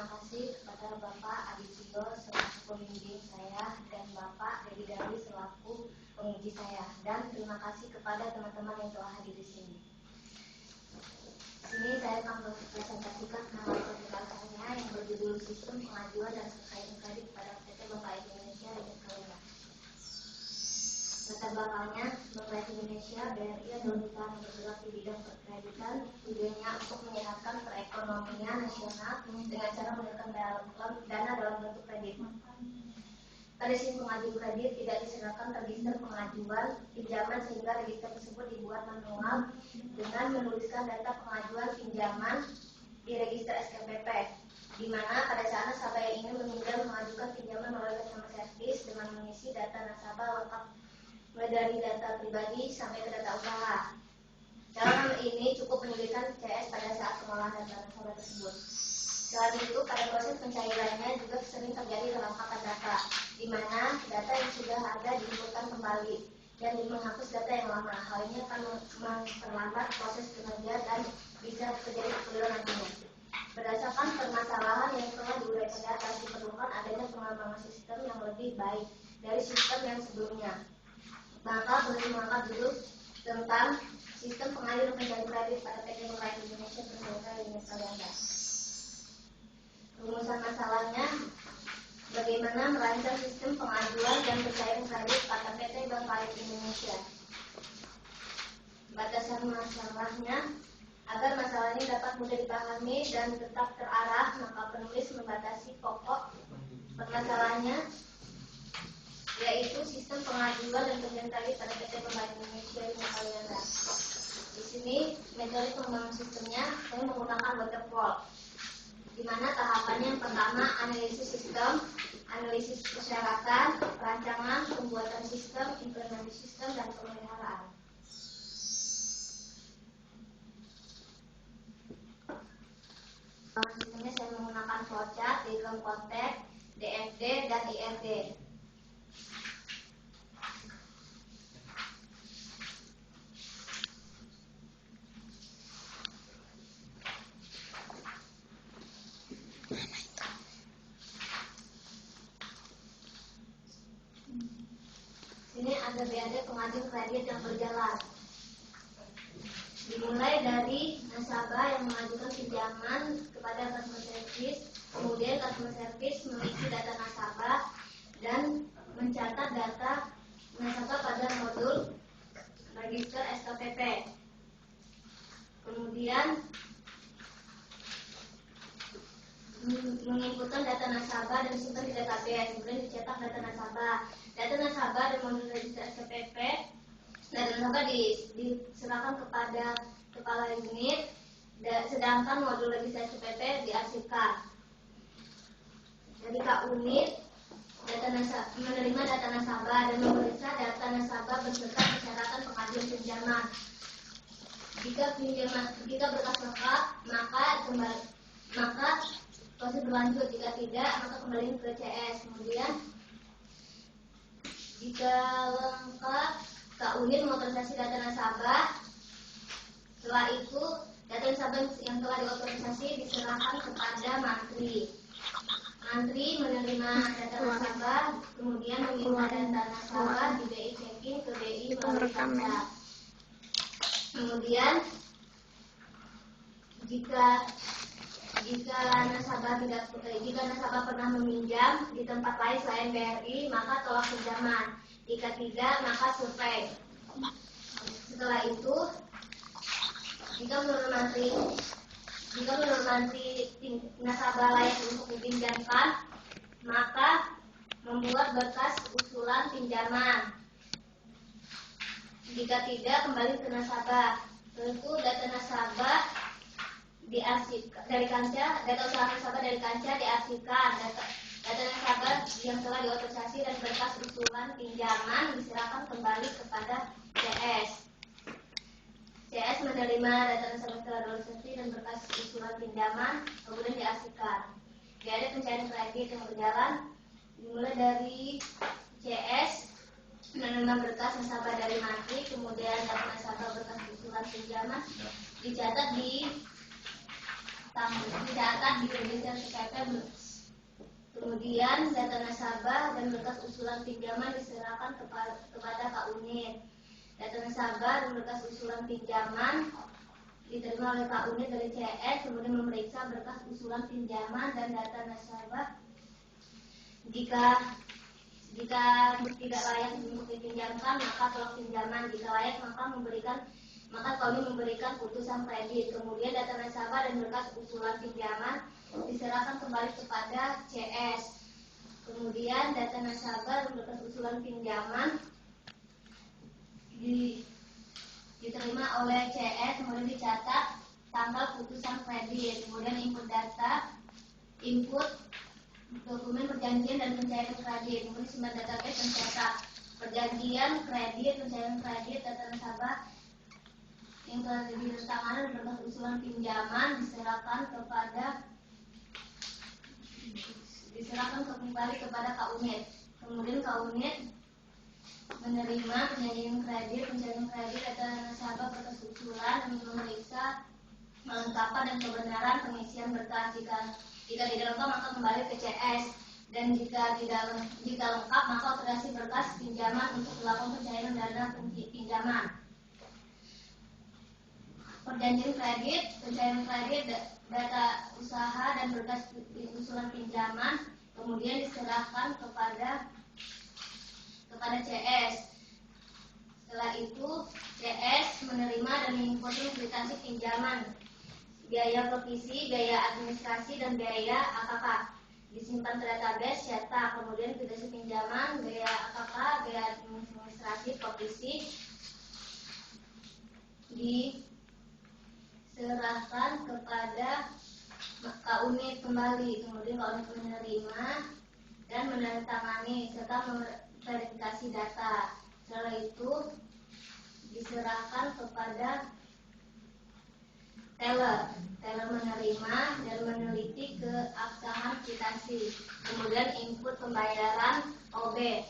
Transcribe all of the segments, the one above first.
terima kasih kepada Bapak Adityo selaku pembimbing saya dan Bapak Dedi Dali selaku penguji saya, dan terima kasih kepada teman-teman yang telah hadir di sini. Sini saya akan mempresentasikan nama publikasinya yang berjudul Sistem Pengajuan dan Kekayaan Kredit pada PT Bank Rakyat Indonesia Unit Kalenda. Latar belakangnya, Bank Rakyat Indonesia BRI adalah perusahaan yang bergerak di bidang perkreditan. Tujuannya untuk menyehatkan perekonomian nasional dengan cara menurunkan dana dalam bentuk kredit. Pada sisi pengajuan kredit tidak diserahkan register pengajuan pinjaman sehingga register tersebut dibuat manual dengan menuliskan data pengajuan pinjaman di register SKPP, di mana pada saat nasabah yang ingin meminjam mengajukan pinjaman melalui customer service dengan mengisi data nasabah lengkap mulai dari data pribadi sampai ke data usaha. Dalam hal ini cukup menyulitkan CS pada saat pengolahan data nasabah tersebut. Selain itu, pada proses pencairannya juga sering terjadi kelengkapan data, di mana data yang sudah ada diinputkan kembali dan menghapus data yang lama. Hal ini akan memperlambat proses kinerja dan bisa terjadi kekeliruan nantinya. Berdasarkan permasalahan yang telah diuraikan di atas, diperlukan adanya pengembangan sistem yang lebih baik dari sistem yang sebelumnya. Maka boleh mengangkat dulu tentang sistem pengajuan pencairan kredit pada PT Bank Rakyat Indonesia Unit Kalenda. Rumusan masalahnya, bagaimana merancang sistem pengajuan dan pencairan kredit pada PT Bank Rakyat Indonesia. Batasan masalahnya, agar masalah ini dapat mudah dipahami dan tetap terarah, maka penulis membatasi pokok permasalahannya, yaitu sistem pengajuan dan pencairan kredit pada PT Bank Rakyat Indonesia Unit Kalenda. Di sini metode pengembangan sistemnya saya menggunakan waterfall, di mana tahapannya yang pertama analisis sistem, analisis persyaratan, perancangan, pembuatan sistem, implementasi sistem, dan pemeliharaan. Sistemnya saya menggunakan flowchart, diagram konteks, DFD, dan IRD. Ini ada BAD pengajuan kredit yang berjalan. Dimulai dari nasabah yang mengajukan pinjaman kepada customer service, kemudian customer service mengisi data nasabah dan mencatat data nasabah pada modul register SKPP. Kemudian menginputkan data nasabah dan disimpan di database, kemudian dicetak data nasabah. Data nasabah dan modul register SKPP, data nasabah diserahkan kepada kepala unit, sedangkan modul register SKPP diarsipkan. Jadi Kak unit menerima data nasabah dan memeriksa data nasabah beserta persyaratan pengajuan pinjaman. Jika berkas lengkap, maka proses berlanjut. Jika tidak, maka kembali ke CS. Kemudian jika lengkap, Kak unit mengotorisasi data nasabah. Setelah itu, data nasabah yang telah diotorisasi diserahkan kepada mantri. Mantri menerima data nasabah, kemudian meminta data nasabah di BI checking ke BI melalui kanca. Kemudian jika nasabah pernah meminjam di tempat lain selain BRI, maka tolak pinjaman. Jika tidak, maka survei. Setelah itu, jika menurut mantri nasabah layak untuk dipinjamkan, maka membuat berkas usulan pinjaman. Jika tidak, kembali ke nasabah. Tentu data nasabah diarsipkan dari kanca, data usaha nasabah dari kanca diarsipkan. Data nasabah yang telah diotorisasi dan berkas usulan pinjaman diserahkan kembali kepada CS. CS menerima data nasabah telah diotorisasi dan berkas usulan pinjaman, kemudian diarsipkan. Ada pencairan kredit yang berjalan dimulai dari CS menerima berkas nasabah dari mantri, kemudian data nasabah berkas usulan pinjaman dicatat di dicatat di register SPP. Kemudian data nasabah dan berkas usulan pinjaman diserahkan kepada Kak Unit. Data nasabah dan berkas usulan pinjaman diterima oleh Kak Unit dari CS, kemudian memeriksa berkas usulan pinjaman dan data nasabah. Jika tidak layak untuk dipinjamkan, maka tolak pinjaman. Jika layak, maka kami memberikan putusan kredit. Kemudian data nasabah dan berkas usulan pinjaman diserahkan kembali kepada CS. Kemudian data nasabah dan berkas usulan pinjaman diterima oleh CS, kemudian dicatat tanggal putusan kredit. Kemudian input dokumen perjanjian dan pencairan kredit. Kemudian simpan database mencetak perjanjian kredit, pencairan kredit, data nasabah yang telah ditandatangani dan berkas usulan pinjaman diserahkan kembali kepada Kak Unit. Kemudian Kak Unit menerima perjanjian kredit, pencairan kredit, data nasabah, berkas usulan, dan memeriksa kelengkapan dan kebenaran pengisian berkas. Jika tidak lengkap, maka kembali ke CS, dan jika lengkap, maka operasi berkas pinjaman untuk melakukan pencairan dana pinjaman. Perjanjian kredit, pencairan kredit, data usaha dan berkas usulan pinjaman kemudian diserahkan kepada CS. Setelah itu CS menerima dan mengikuti kuitansi pinjaman, biaya provisi, biaya administrasi, dan biaya AKK disimpan ke database cetak. Kemudian kuitansi pinjaman, biaya AKK, biaya administrasi, provisi diserahkan kepada Kak Unit kembali. Kemudian Kak Unit menerima dan menandatangani serta verifikasi data. Setelah itu diserahkan kepada teller. Teller menerima dan meneliti keabsahan kwitansi. Kemudian input pembayaran OB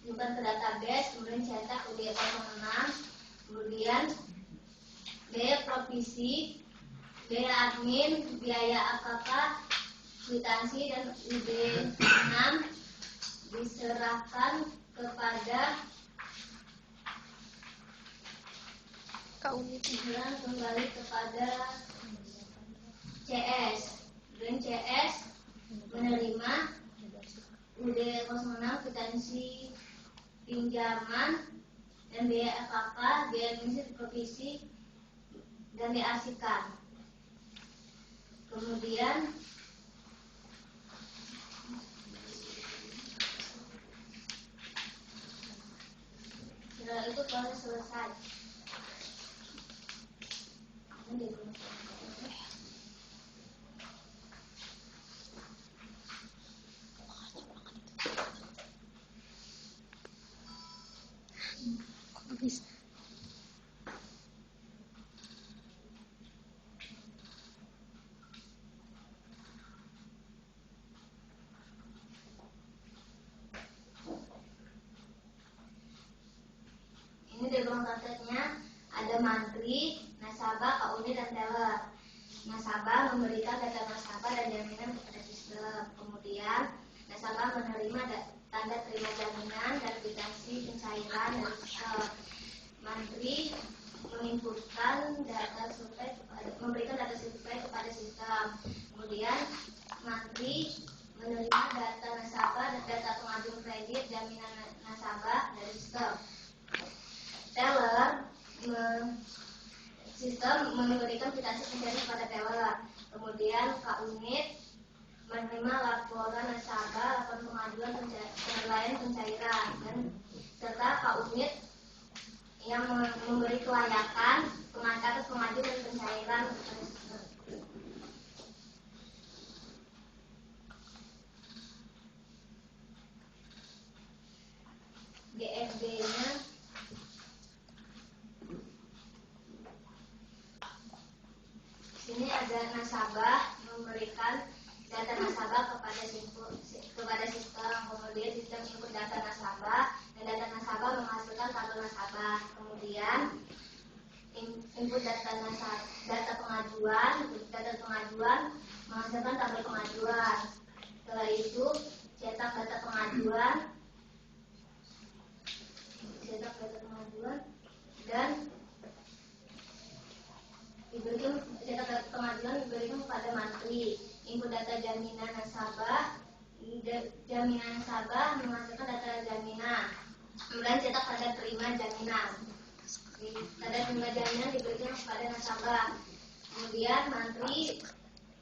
simpan ke database, kemudian cetak UD 06. Kemudian biaya provisi, biaya admin, biaya AKK, kwitansi, dan UD 6 diserahkan kepada Kak Unit. Kembali kepada CS. Dan CS menerima UD 06 kwitansi pinjaman dan biaya AKK, biaya administrasi provisi, dan diarsipkan. Kemudian setelah itu proses selesai. Ini diagram prakteknya ada mantri, nasabah, Kak Unit, dan teller. Nasabah memberikan data nasabah dan jaminan kepada sistem. Kemudian nasabah menerima tanda terima jaminan dan kwitansi pencairan dari sistem. Mantri menginputkan memberikan data survei kepada sistem. Kemudian mantri menerima data nasabah dan data pengajuan kredit jaminan nasabah dari sistem. Teller sistem memberikan kwitansi pencairan kepada teller. Kemudian Kak Unit menerima laporan nasabah, laporan pengajuan penilaian pencairan, dan serta Kak Unit yang memberi kelayakan atas pengajuan dan pencairan. GFB-nya ini ada nasabah memberikan data nasabah kepada sistem, kemudian sistem input data nasabah dan data nasabah menghasilkan tabel nasabah. Kemudian input data pengajuan data jaminan nasabah. Jaminan nasabah menghasilkan data jaminan. Kemudian cetak tanda terima jaminan. Tanda terima jaminan diberikan kepada nasabah. Kemudian mantri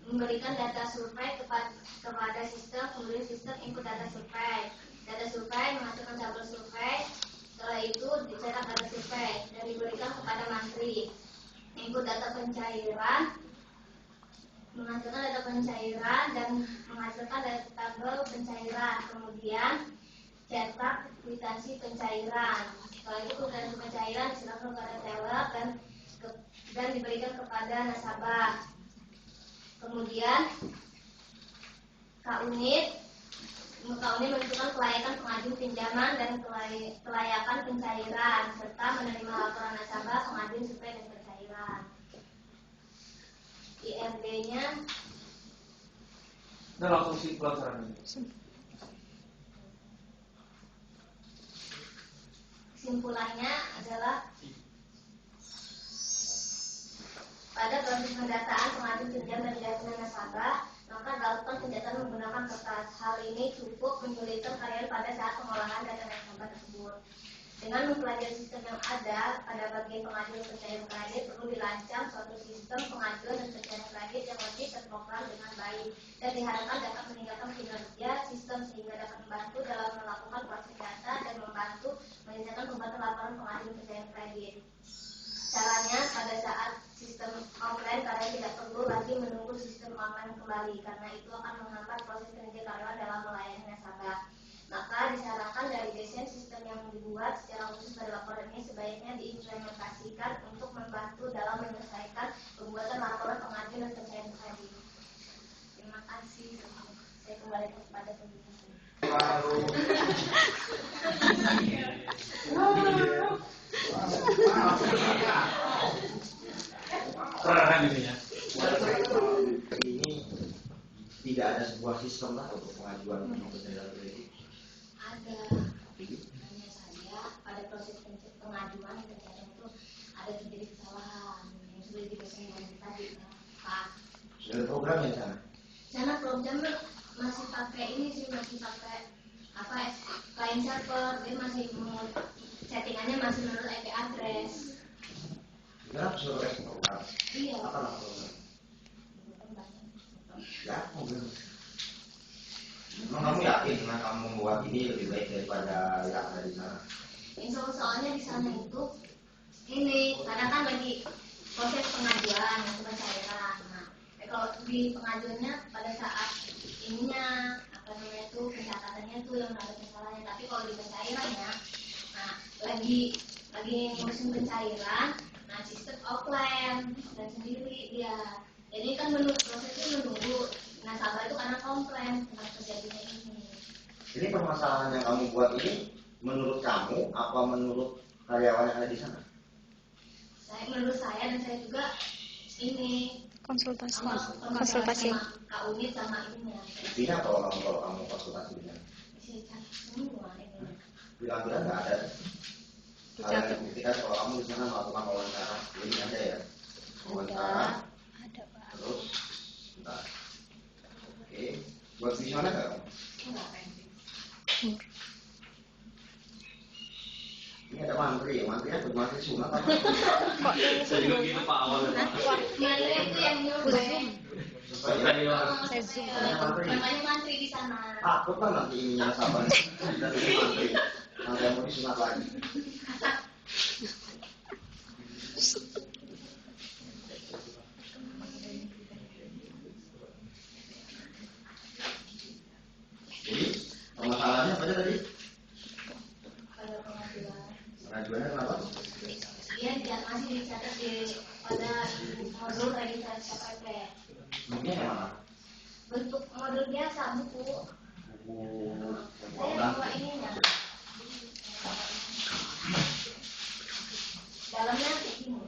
memberikan data survei kepada sistem, kemudian sistem input data survei. Data survei menghasilkan tabel survei. Setelah itu dicetak data survei dan diberikan kepada mantri. Input data pencairan menghasilkan data pencairan dan menghasilkan data tabel pencairan. Kemudian cetak kwitansi pencairan. Setelah itu kwitansi pencairan diserahkan kepada teller dan diberikan kepada nasabah. Kemudian K-Unit menentukan kelayakan pengajuan pinjaman dan kelayakan pencairan serta menerima laporan nasabah, pengajuan survei dan pencairan. IRB-nya Nah, langsung si pelajaran ini. Kesimpulannya adalah pada proses pendataan pengajuan pinjam dan jaminan nasabah, maka dilakukan pendataan menggunakan kertas. Hal ini cukup menyulitkan karyawan pada saat pengolahan data nasabah tersebut. Dengan mempelajari sistem yang ada pada bagian pengajuan pencairan kredit, perlu dirancang suatu sistem pengajuan dan pencairan kredit yang lebih terprogram dengan baik dan diharapkan dapat meningkatkan kinerja sistem sehingga dapat membantu dalam melakukan proses data dan membantu menyelesaikan pembuatan laporan pengajuan pencairan kredit. Caranya, pada saat sistem offline, karyawan tidak perlu lagi menunggu sistem online kembali karena itu akan menghambat proses kerja karyawan dalam melayani nasabah. Maka disarankan dari desain sistem yang dibuat secara khusus pada laporan ini sebaiknya diimplementasikan untuk membantu dalam menyelesaikan pembuatan laporan pengajuan dan pencairan kredit. Terima kasih. Saya kembali kepada pembimbing. Keren ini ya. Ini tidak ada sebuah sistem lah untuk pengajuan pencairan kredit. Ada, hanya saja pada proses pengajuan pencairan itu ada terjadi kesalahan yang sudah didesain tadi, Pak. Sudah ada programnya di sana. Sana programnya masih pakai ini sih, masih pakai apa? Client server, dia masih settingannya masih menurut IP address. Kenapa sudah pakai program? Iya. Apa nama program? Ya, program. Memang kamu yakin dengan kamu membuat ini lebih baik daripada yang ada di sana? Soalnya di sana itu ini karena kan lagi proses pengajuan untuk pencairan. Nah, kalau di pengajuannya pada saat ininya apa namanya itu pencatatannya itu yang ada kesalahannya. Tapi kalau di pencairannya, nah lagi musim pencairan, nah sistem offline dan sendiri dia. Jadi kan prosesnya menunggu nasabah itu karena komplain tentang kejadian ini. Ini permasalahan yang kamu buat ini menurut kamu apa menurut karyawan yang ada di sana? Menurut saya dan saya juga ini konsultasi sama Kak Unit sama ininya. Buktinya kalau kamu konsultasi dengan Semua ini. bilang-bilang nggak ada. Hal yang dibuktikan kalau kamu di sana melakukan wawancara, ini ada ya? Wawancara. Ada, Pak. Terus, bentar. Oke, buat visioner nggak kamu? Enggak, Ini ada mantri ya, mantrinya bermantri sunat apa? Saya juga gitu Pak awalnya. Mantri itu yang nyuruh. Saya zoom. Namanya mantri di sana. Takut kan nanti ininya sabar dan ini mantri. Nanti yang mau disunat lagi. Jadi permasalahannya apa aja tadi? Pada pengajuan. Pengajuannya kenapa? Dia masih dicatat pada modul registrasi KPP. Bukunya yang mana? Bentuk modul biasa buku. Buku Saya bawa ininya. Dalamnya kayak gini.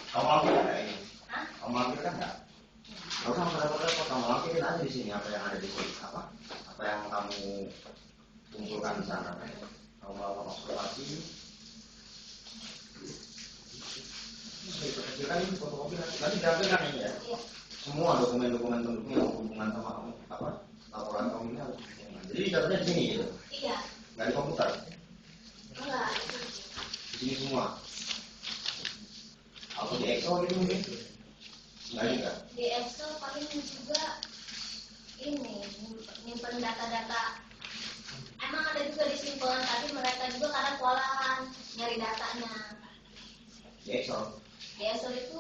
kamu lampirin nggak ini? Hah? Kamu lampirin nggak? Gak usah repot-repot, kamu lampirin aja di sini apa yang ada di sini, apa yang kamu kumpulkan di sana. Kamu melakukan observasi. Oke, kecilkan ini fotokopi nanti diambilkan ini ya. Iya. semua dokumen-dokumen pendukung yang berhubungan sama kamu, laporan kamu ini harus dihubungkan. Jadi dicatatnya di sini gitu. Iya. Nggak di komputer. Enggak. Di sini semua. Atau di Excel gitu mungkin? Nggak juga. Di Excel paling juga ini nyimpen data-data. Emang ada juga disimpan, tapi mereka juga kadang kewalahan nyari datanya. Di Excel. Di Excel itu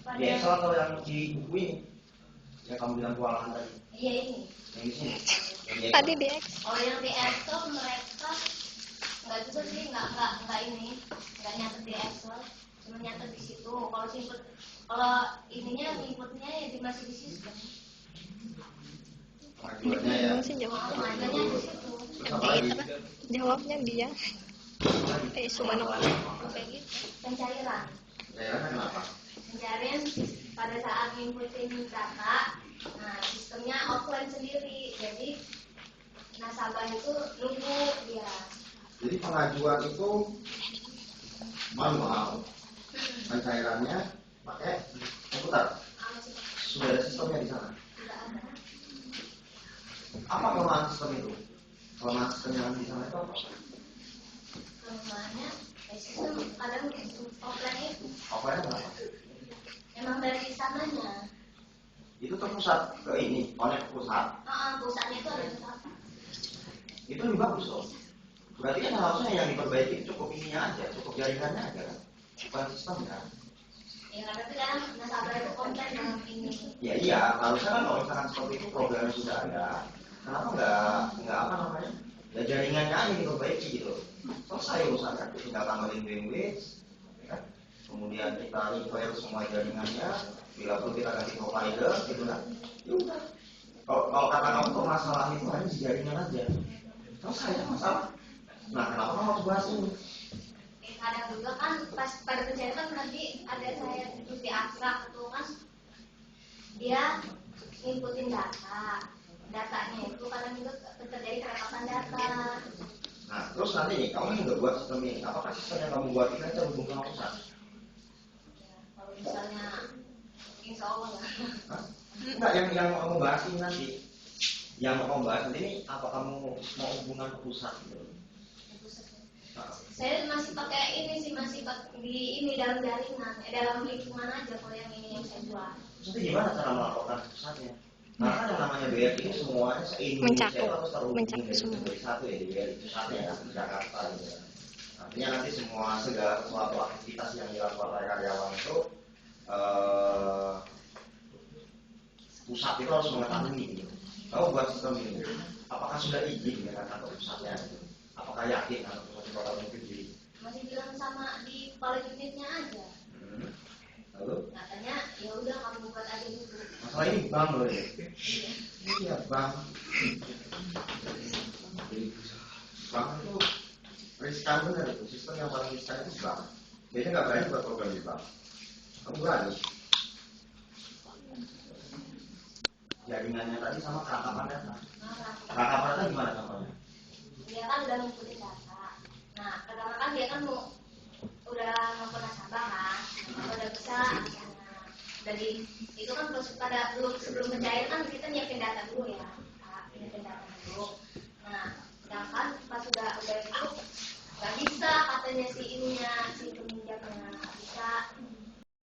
pada Di Excel atau yang di buku ini? Yang kamu bilang kewalahan tadi? Iya ini. Yang di sini? Yang di Excel. Tadi di X. Kalau yang di Excel mereka nggak juga sih, nggak ini, nggak nyatet di Excel, cuma nyatet di situ. Kalau ininya inputnya ya masih di sistem. Pengajuannya ya. Bingung sih jawabnya. Pengajuannya di situ. Terus apa lagi? Jawabnya dia. Subhanallah. Kayak gitu. Pencairan. Daerahnya kenapa? Pencarian pada saat inputin data, nah sistemnya offline sendiri, jadi nasabah itu nunggu dia. Jadi pengajuan itu manual, pencairannya pakai komputer. Sudah ada sistemnya di sana. Tidak ada. Apa kelemahan sistem itu? Kelemahan sistem yang di sana itu apa? Kelemahannya sistem kadang offline itu Offline kenapa? emang dari sananya. Itu terpusat ke ini, connect ke pusat. Pusatnya itu ada di sana. Itu lebih bagus loh. Berarti kan harusnya yang diperbaiki cukup ininya aja, cukup jaringannya aja kan, bukan sistem kan? Ya tapi kan nasabah itu konten dengan ini. Ya iya, harusnya kan kalau misalkan seperti itu programnya sudah ada, kenapa nggak apa namanya? Ya jaringannya aja diperbaiki gitu. Selesai urusan kan, tinggal tambahin bandwidth, ya kan? Kemudian kita repair semua jaringannya, bila perlu kita ganti provider, gitu kan? Ya udah. Kalau kata kamu permasalahan itu hanya di jaringan aja, selesai kan masalah. Nah, kenapa kamu harus bahas ini? Kadang juga kan pas pada pencarian kan nanti ada saya terus di abstrak itu kan dia inputin datanya itu kadang juga terjadi keretakan data. Nah, terus nanti nih, kamu yang udah buat sistem ini, apakah sistem yang kamu buat ini aja berhubungan sama pusat? Ya, kalau misalnya insya Allah ya. Enggak, yang kamu bahas ini nanti, yang kamu bahas nanti ini, apa kamu mau hubungan ke pusat gitu? Nah, Saya masih pakai ini sih, masih pakai di ini dalam jaringan, dalam lingkungan aja kalau yang ini yang saya buat. terus nanti gimana cara melaporkan ke pusatnya? Karena kan yang namanya BRI ini semuanya se-Indonesia harus terhubung dari satu ya, di BRI pusatnya kan, di Jakarta gitu kan. Artinya nanti segala sesuatu aktivitas yang dilakukan oleh karyawan itu pusat itu harus mengetahui gitu. Kamu buat sistem ini, apakah sudah izin dengan kantor pusatnya? Gitu? Apakah yakin kantor pusat itu bakal mengikuti? Masih bilang sama di kepala unitnya aja. Lalu? Katanya ya udah kamu buat aja dulu. Masalah ini bank loh ya. Iya bank. Bank itu riskan benar itu. Sistem yang paling riskan itu bank. Biasanya nggak berani buat program di bank. Kamu berani? Jaringannya tadi sama kerangkapan data. Kerangkapan data gimana contohnya? Dia kan udah ngikutin data. Nah, kadang-kadang dia kan udah nelfon nasabah kan, udah bisa. Dari itu kan pada belum